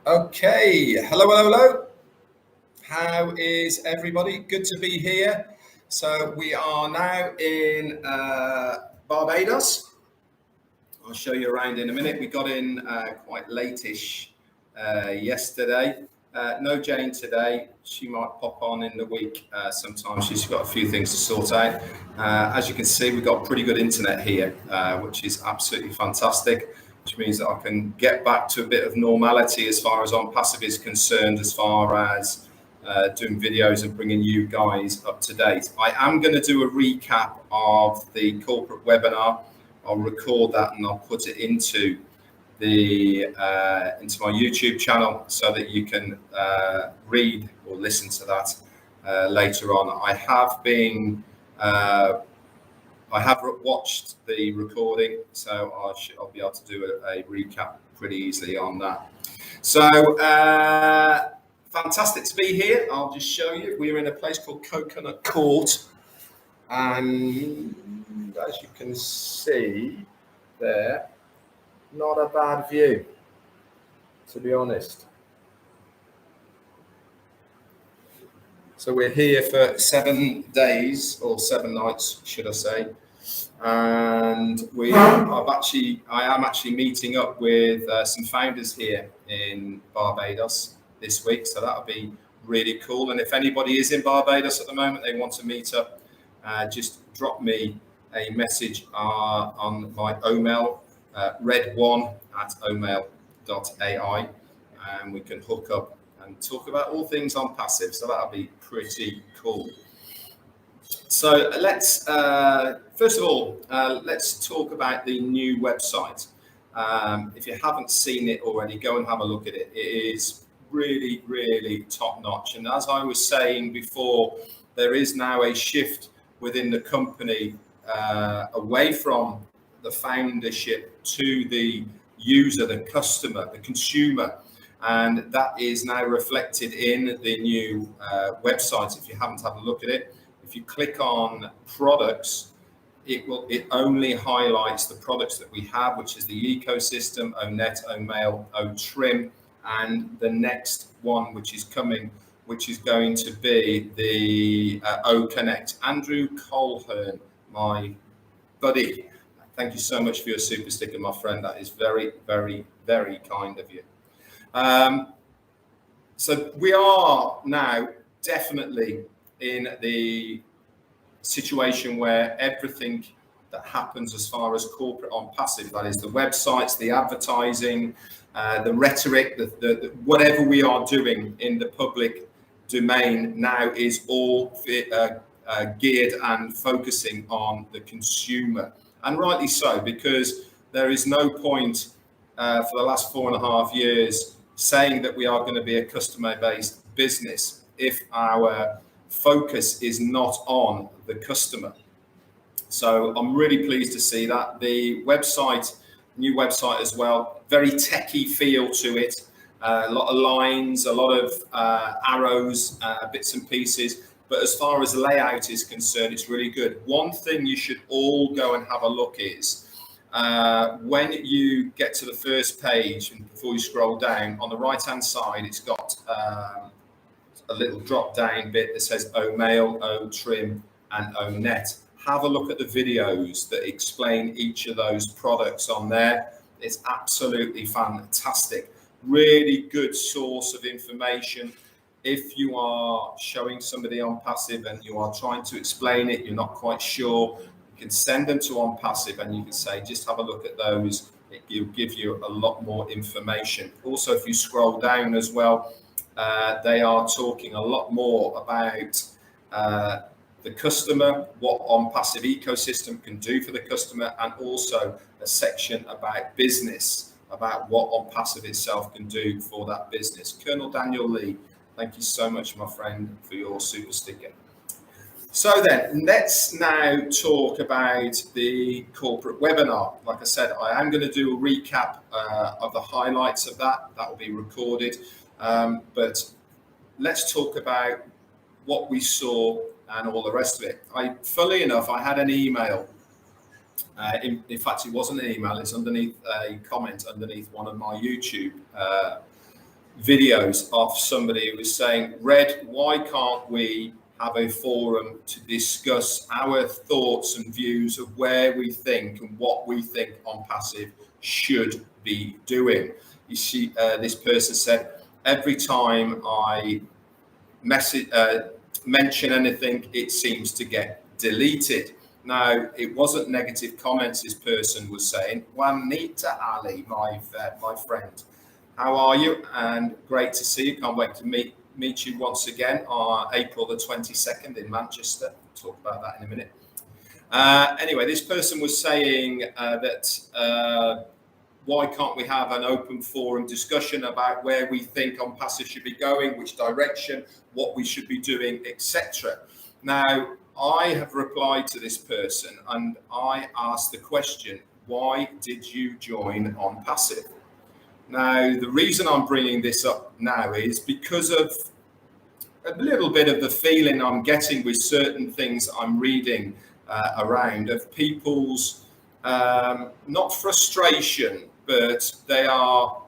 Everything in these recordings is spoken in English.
Okay, hello. How is everybody? Good to be here. So we are now in Barbados. I'll show you around in a minute. We got in quite late-ish yesterday. No Jane today. She might pop on in the week sometime. She's got a few things to sort out. As you can see, we've got pretty good internet here, which is absolutely fantastic, which means that I can get back to a bit of normality as far as Onpassive is concerned, as far as doing videos and bringing you guys up to date. I am going to do a recap of the corporate webinar. I'll record that and I'll put it into into my YouTube channel so that you can read or listen to that later on. I have watched the recording, so I'll be able to do a recap pretty easily on that. So fantastic to be here. I'll just show you. We're in a place called Coconut Court, and as you can see there, not a bad view, to be honest. So we're here for 7 days, or 7 nights, should I say. And I am actually meeting up with some founders here in Barbados this week. So that'll be really cool. And if anybody is in Barbados at the moment, they want to meet up, just drop me a message on my Omail, red1@omail.ai, and we can hook up and talk about all things Onpassive. So that'll be pretty cool. So let's first of all let's talk about the new website. If you haven't seen it already, go and have a look at it. It is really top notch. And as I was saying before, there is now a shift within the company away from the foundership to the user, the customer, the consumer. And that is now reflected in the new website. If you haven't had a look at it, if you click on products, it only highlights the products that we have, which is the ecosystem, ONet, OMail, OTrim, and the next one which is coming, which is going to be the OConnect. Andrew Colehern, my buddy, thank you so much for your super sticker, my friend. That is very kind of you. So we are now definitely in the situation where everything that happens as far as corporate Onpassive, that is the websites, the advertising, the rhetoric, the whatever we are doing in the public domain now is all geared and focusing on the consumer. And rightly so, because there is no point for the last 4.5 years saying that we are going to be a customer-based business if our focus is not on the customer. So I'm really pleased to see that. The website, new website as well, very techie feel to it. A lot of lines, a lot of arrows, bits and pieces. But as far as layout is concerned, it's really good. One thing you should all go and have a look is when you get to the first page and before you scroll down, on the right hand side, it's got a little drop down bit that says OMail, OTrim, and ONet. Have a look at the videos that explain each of those products on there. It's absolutely fantastic. Really good source of information. If you are showing somebody Onpassive and you are trying to explain it, you're not quite sure, you can send them to Onpassive and you can say, just have a look at those. It'll give you a lot more information. Also, if you scroll down as well, they are talking a lot more about the customer, what Onpassive ecosystem can do for the customer, and also a section about business, about what Onpassive itself can do for that business. Colonel Daniel Lee, thank you so much, my friend, for your super sticker. So then, let's now talk about the corporate webinar. Like I said, I am going to do a recap of the highlights of that. That will be recorded. But let's talk about what we saw and all the rest of it. Funnily enough, I had an email. In fact, it wasn't an email. It's underneath a comment underneath one of my YouTube videos of somebody who was saying, Red, why can't we have a forum to discuss our thoughts and views of where we think and what we think Onpassive should be doing? You see, this person said, every time I mention anything, it seems to get deleted. Now, it wasn't negative comments this person was saying. Juanita Ali, my friend, how are you? And great to see you. Can't wait to meet you once again on April the 22nd in Manchester. We'll talk about that in a minute. Anyway, this person was saying that why can't we have an open forum discussion about where we think Onpassive should be going, which direction, what we should be doing, etc. Now, I have replied to this person and I asked the question, why did you join Onpassive? Now, the reason I'm bringing this up now is because of a little bit of the feeling I'm getting with certain things I'm reading around of people's not frustration, but they are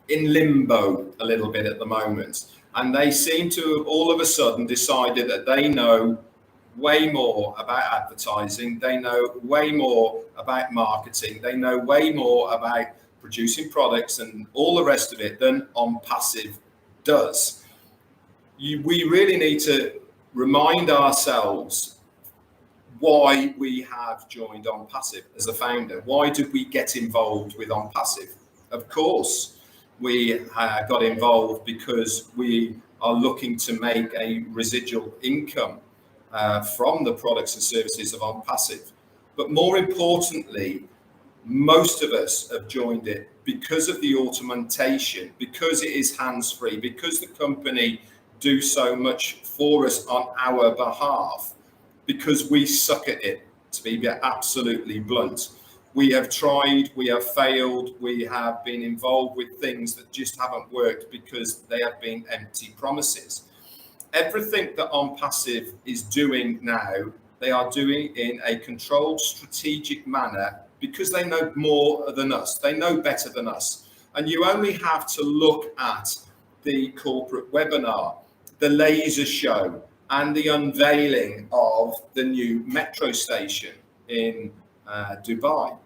in limbo a little bit at the moment. And they seem to have all of a sudden decided that they know way more about advertising. They know way more about marketing. They know way more about producing products and all the rest of it than Onpassive does. We really need to remind ourselves why we have joined Onpassive as a founder. Why did we get involved with Onpassive? Of course, we got involved because we are looking to make a residual income from the products and services of Onpassive. But more importantly, most of us have joined it because of the automation, because it is hands-free, because the company do so much for us on our behalf, because we suck at it, to be absolutely blunt. We have tried, we have failed, we have been involved with things that just haven't worked because they have been empty promises. Everything that Onpassive is doing now, they are doing in a controlled, strategic manner because they know more than us. They know better than us. And you only have to look at the corporate webinar, the laser show, and the unveiling of the new metro station in Dubai.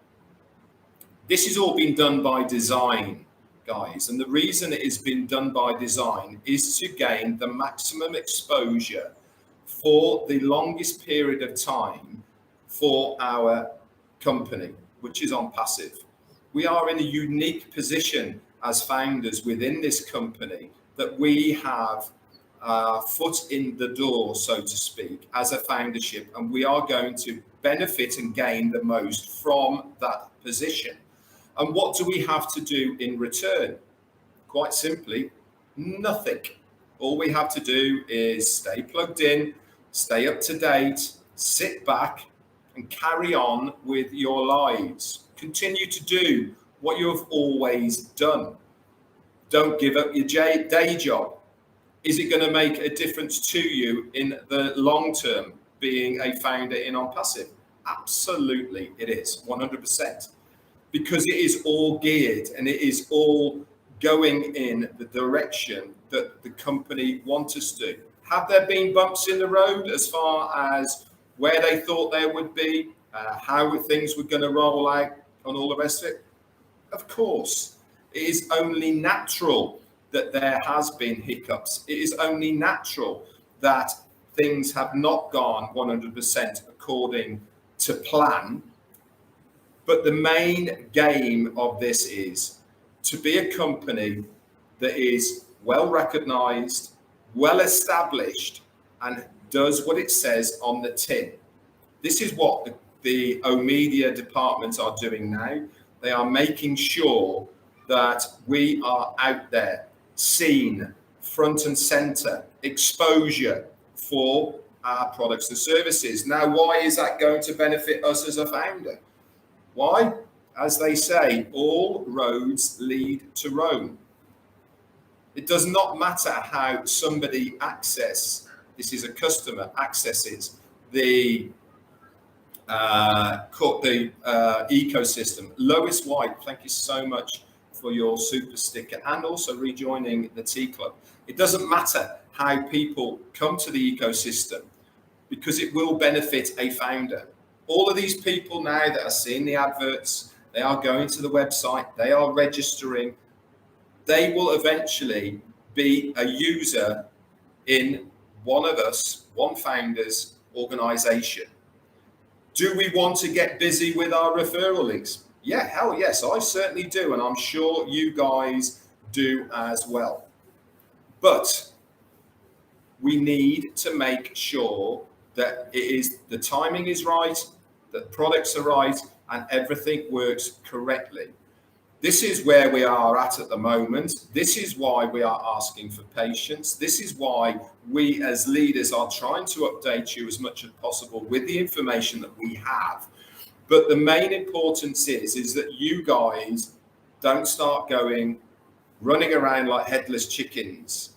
This has all been done by design, guys. And the reason it has been done by design is to gain the maximum exposure for the longest period of time for our company, which is Onpassive. We are in a unique position as founders within this company that we have foot in the door, so to speak, as a foundership, and we are going to benefit and gain the most from that position. And what do we have to do in return? Quite simply, nothing. All we have to do is stay plugged in, stay up to date, sit back and carry on with your lives. Continue to do what you have always done. Don't give up your day job. Is it going to make a difference to you in the long term, being a founder in Onpassive? Absolutely, it is, 100%. Because it is all geared and it is all going in the direction that the company wants us to. Have there been bumps in the road as far as where they thought there would be, how things were going to roll out and all the rest of it? Of course. It is only natural that there has been hiccups. It is only natural that things have not gone 100% according to plan. But the main game of this is to be a company that is well recognized, well established, and does what it says on the tin. This is what the O-Media departments are doing now. They are making sure that we are out there, seen, front and center, exposure for our products and services. Now, why is that going to benefit us as a founder? Why? As they say, all roads lead to Rome. It does not matter how somebody this is a customer, accesses the ecosystem. Lois White, thank you so much for your super sticker and also rejoining the T Club. It doesn't matter how people come to the ecosystem, because it will benefit a founder. All of these people now that are seeing the adverts, they are going to the website, they are registering, they will eventually be a user in one of us, one founder's organization. Do we want to get busy with our referral links? Yeah, hell yes, I certainly do. And I'm sure you guys do as well. But we need to make sure that the timing is right, that products are right, and everything works correctly. This is where we are at the moment. This is why we are asking for patience. This is why we as leaders are trying to update you as much as possible with the information that we have. But the main importance is that you guys don't start running around like headless chickens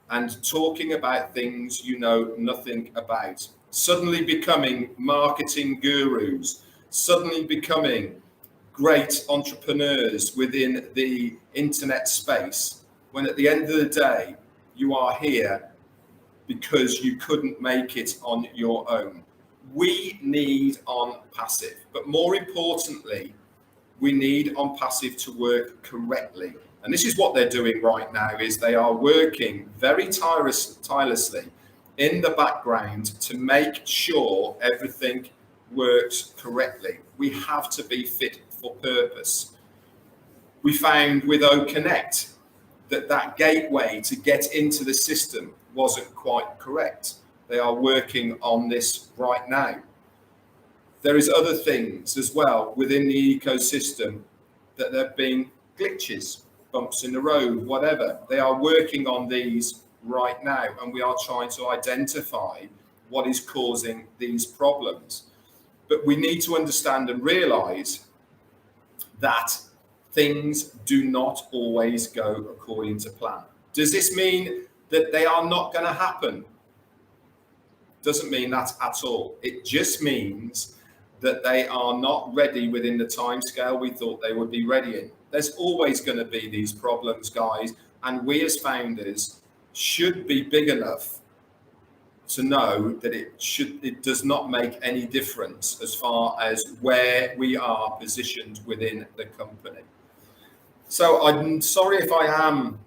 and talking about things you know nothing about. Suddenly becoming marketing gurus, suddenly becoming great entrepreneurs within the internet space, when at the end of the day, you are here because you couldn't make it on your own. We need Onpassive, but more importantly, we need Onpassive to work correctly. And this is what they're doing right now, is they are working very tirelessly in the background to make sure everything works correctly. We have to be fit for purpose. We found with OConnect that gateway to get into the system wasn't quite correct. They are working on this right now. There is other things as well within the ecosystem that there have been glitches, bumps in the road, whatever. They are working on these right now, and we are trying to identify what is causing these problems. But we need to understand and realize that things do not always go according to plan. Does this mean that they are not going to happen? Doesn't mean that at all. It just means that they are not ready within the timescale we thought they would be ready in. There's always going to be these problems, guys, and we as founders should be big enough to know that it does not make any difference as far as where we are positioned within the company. So I'm sorry if I am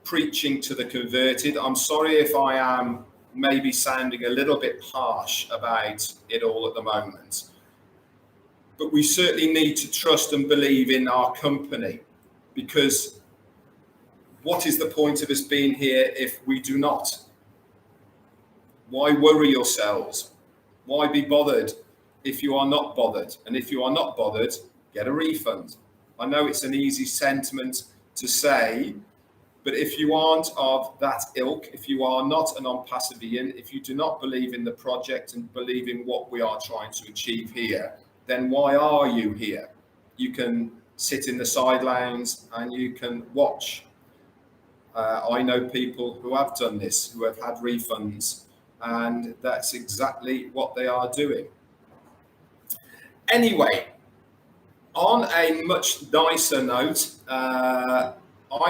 preaching to the converted. I'm sorry if I am maybe sounding a little bit harsh about it all at the moment. But we certainly need to trust and believe in our company, because what is the point of us being here if we do not? Why worry yourselves? Why be bothered if you are not bothered? And if you are not bothered, get a refund. I know it's an easy sentiment to say, but if you aren't of that ilk, if you are not an Onpassivian, if you do not believe in the project and believe in what we are trying to achieve here, then why are you here? You can sit in the sidelines and you can watch. I know people who have done this, who have had refunds, and that's exactly what they are doing. Anyway, on a much nicer note, I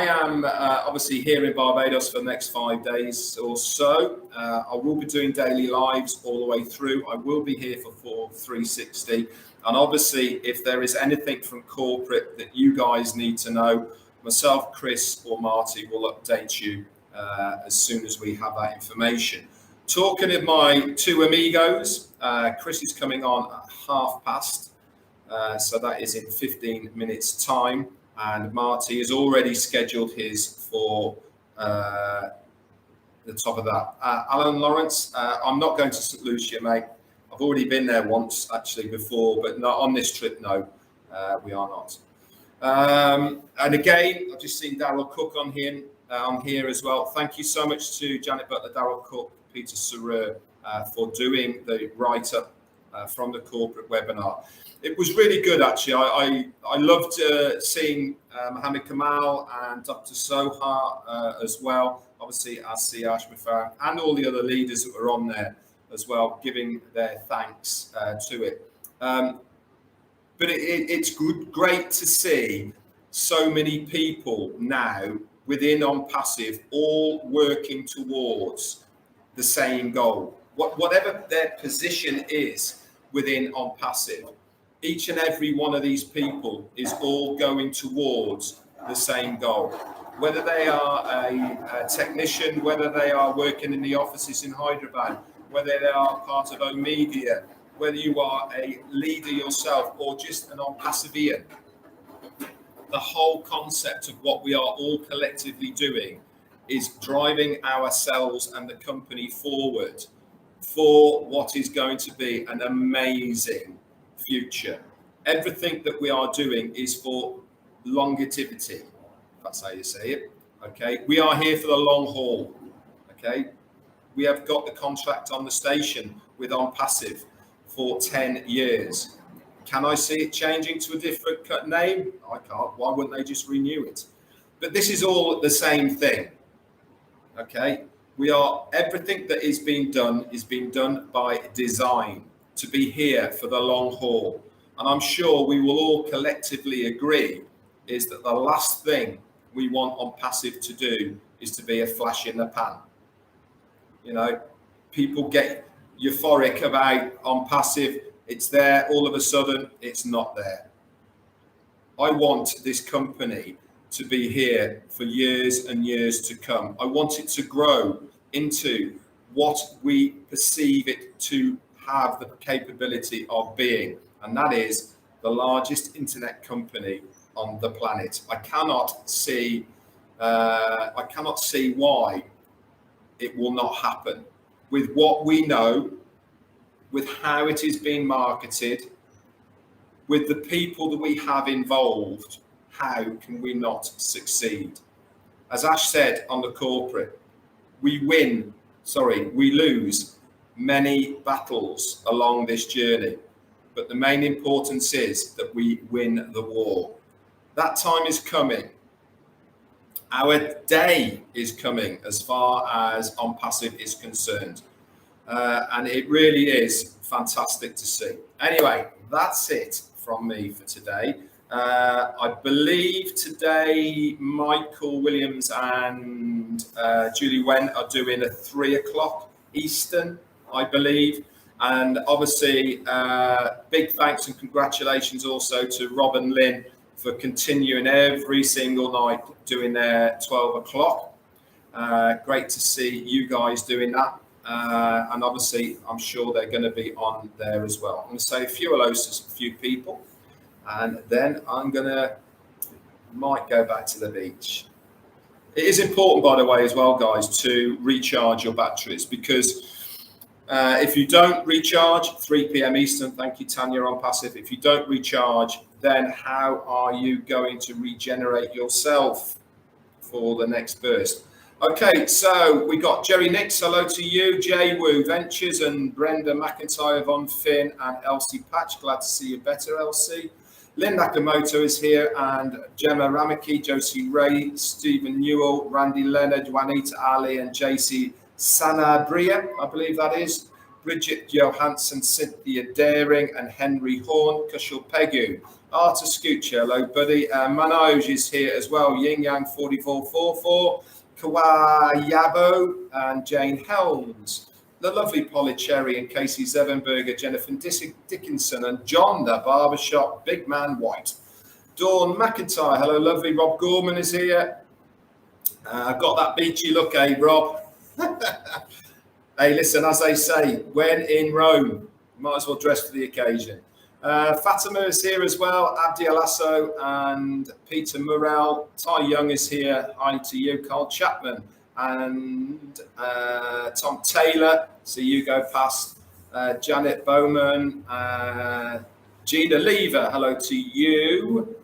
am obviously here in Barbados for the next 5 days or so. I will be doing daily lives all the way through. I will be here for 360. And obviously, if there is anything from corporate that you guys need to know, myself, Chris, or Marty will update you as soon as we have that information. Talking of my two amigos, Chris is coming on at past. So that is in 15 minutes time, and Marty has already scheduled his for the top of that. Alan Lawrence, I'm not going to St. Lucia, mate. I've already been there once actually before, but not on this trip. No, we are not. And again, I've just seen Daryl Cook on here as well. Thank you so much to Janet Butler, Daryl Cook, Peter Sarer for doing the write-up from the corporate webinar. It was really good, actually. I loved seeing Mohammed Kamal and Dr. Sohar as well, obviously Asiya Ashmafar, and all the other leaders that were on there as well, giving their thanks to it. But it's great to see so many people now within Onpassive all working towards the same goal. Whatever their position is within Onpassive, each and every one of these people is all going towards the same goal. Whether they are a technician, whether they are working in the offices in Hyderabad, whether they are part of Omedia, whether you are a leader yourself or just an Onpassivian, the whole concept of what we are all collectively doing is driving ourselves and the company forward for what is going to be an amazing future. Everything that we are doing is for longevity, if that's how you say it. Okay, we are here for the long haul. Okay, we have got the contract on the station with Onpassive for 10 years. Can I see it changing to a different name? I can't. Why wouldn't they just renew it? But this is all the same thing. Okay, everything that is being done by design to be here for the long haul. And I'm sure we will all collectively agree is that the last thing we want Onpassive to do is to be a flash in the pan. You know, people get euphoric about Onpassive. It's there, all of a sudden, it's not there. I want this company to be here for years and years to come. I want it to grow into what we perceive it to have the capability of being, and that is the largest internet company on the planet. I cannot see why it will not happen with what we know, with how it is being marketed, with the people that we have involved. How can we not succeed? As Ash said on the corporate, we lose many battles along this journey, but the main importance is that we win the war. That time is coming. Our day is coming as far as Onpassive is concerned. And it really is fantastic to see. Anyway, that's it from me for today. I believe today Michael Williams and Julie Wen are doing a 3 o'clock Eastern, I believe. And obviously, big thanks and congratulations also to Rob and Lynn for continuing every single night doing their 12 o'clock. Great to see you guys doing that. And obviously, I'm sure they're going to be on there as well. I'm going to say a few hellos to a few people, and then might go back to the beach. It is important, by the way, as well, guys, to recharge your batteries, because if you don't recharge, 3 p.m. Eastern, thank you, Tanya, Onpassive. If you don't recharge, then how are you going to regenerate yourself for the next burst? Okay, so we got Jerry Nix, hello to you, Jay Woo Ventures and Brenda McIntyre, Von Finn and Elsie Patch. Glad to see you better, Elsie. Lynn Nakamoto is here, and Gemma Ramaki, Josie Ray, Stephen Newell, Randy Leonard, Juanita Ali, and JC Sanabria, I believe that is. Bridget Johansson, Cynthia Daring, and Henry Horn, Kushal Pegu. Arta Scoocher, hello, buddy. Manoj is here as well, Yin Yang 4444. Kawayabo and Jane Helms, the lovely Polly Cherry and Casey Zevenberger, Jennifer Dickinson and John the Barbershop, Big Man White. Dawn McIntyre, hello lovely. Rob Gorman is here. I've got that beachy look, Rob? Hey, listen, as they say, when in Rome, might as well dress for the occasion. Fatima is here as well, Abdi Alasso and Peter Murrell. Ty Young is here, hi to you. Carl Chapman and Tom Taylor, see you go past. Janet Bowman, Gina Lever, hello to you.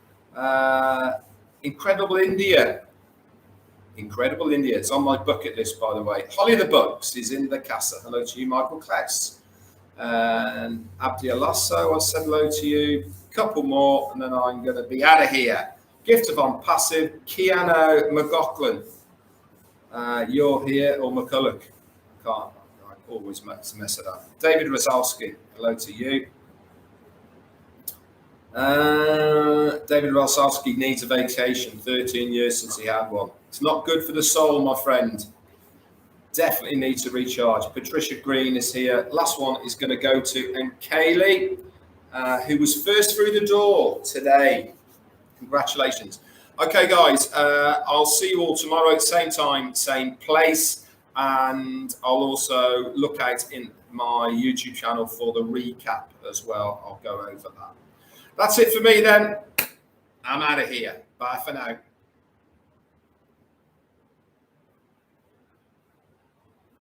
Incredible India, it's on my bucket list, by the way. Holly the Bugs is in the casa, hello to you. Michael Klaus. And Abdi Alasso, I said hello to you. Couple more, and then I'm going to be out of here. Gift of Onpassive, Keanu McLaughlin. You're here, or McCulloch. I always mess it up. David Rosalski, hello to you. David Rosowski needs a vacation. 13 years since he had one. It's not good for the soul, my friend. Definitely need to recharge. Patricia Green is here. Last one is going to go to Kaylee, who was first through the door today. Congratulations. Okay, guys, I'll see you all tomorrow at same time, same place. And I'll also look out in my YouTube channel for the recap as well. I'll go over that. That's it for me then. I'm out of here. Bye for now.